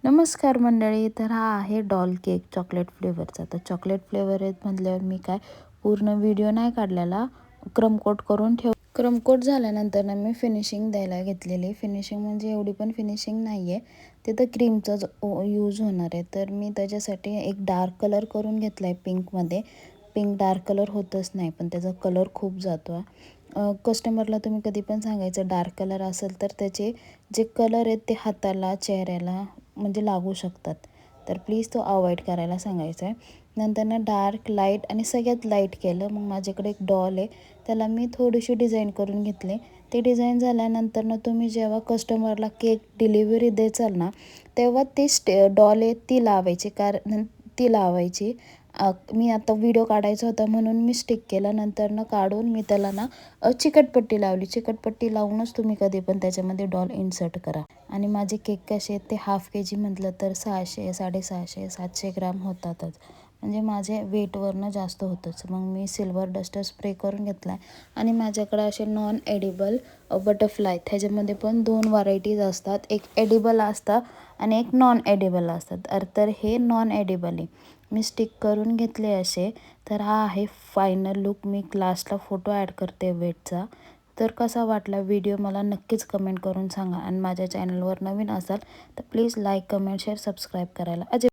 नमस्कार मंडळी. तर हा आहे डॉल केक चॉकलेट फ्लेवरचा. तर चॉकलेट फ्लेवर आहेत म्हटल्यावर मी काय पूर्ण व्हिडिओ नाही काढलेला, क्रमकोट करून क्रमकोट झाल्यानंतर ना मी फिनिशिंग द्यायला घेतलेली. फिनिशिंग म्हणजे एवढी पण फिनिशिंग नाही आहे, तिथं क्रीमचाच यूज होणार आहे. तर मी त्याच्यासाठी एक डार्क कलर करून घेतला आहे पिंकमध्ये. पिंक डार्क कलर होतच नाही, पण त्याचा कलर खूप जातो आहे. कस्टमरला तुम्ही कधी पण सांगायचं डार्क कलर असेल तर त्याचे जे कलर आहेत ते हाताला चेहऱ्याला म्हणजे लागू शकतात. तर प्लीज तो अवॉइड करायला सांगायचा आहे. नंतर ना डार्क लाईट आणि सगळ्यात लाईट केलं. मग माझ्याकडे एक डॉल आहे, त्याला मी थोडीशी डिझाईन करून घेतले. ते डिझाईन झाल्यानंतर ना तुम्ही जेव्हा कस्टमरला केक डिलिव्हरी द्याल ना, तेव्हा ती डॉल आहे ती लावायची. कारण ती लावायची मी आता व्हिडिओ काढायचा होता म्हणून मी स्टिक केलं. नंतर ना काढून मी त्याला ना चिकटपट्टी लावली. चिकटपट्टी लावूनच तुम्ही कधी पण त्याच्यामध्ये डॉल इन्सर्ट करा. आणि माझे केक कसे आहेत ते हाफ के-जी म्हटलं तर 600, 650, 700 ग्राम होतातच. म्हणजे माझे वेटवरनं जास्त होतंच. मग मी सिल्वर डस्टर स्प्रे करून घेतला आहे. आणि माझ्याकडे असे नॉन एडिबल बटरफ्लाय, ह्याच्यामध्ये पण 2 व्हरायटीज असतात. एक एडिबल असतं आणि एक नॉन एडिबल असतात. तर हे नॉन एडिबल आहे. मी स्टिक करून घेतले असे. तर हा आहे फायनल लुक. मी लास्टला फोटो ॲड करते वेटचा. तर कसा वाटला व्हिडिओ मला नक्कीच कमेंट करून सांगा. आणि माझ्या चॅनलवर नवीन असाल तर please like, comment, share, subscribe करायला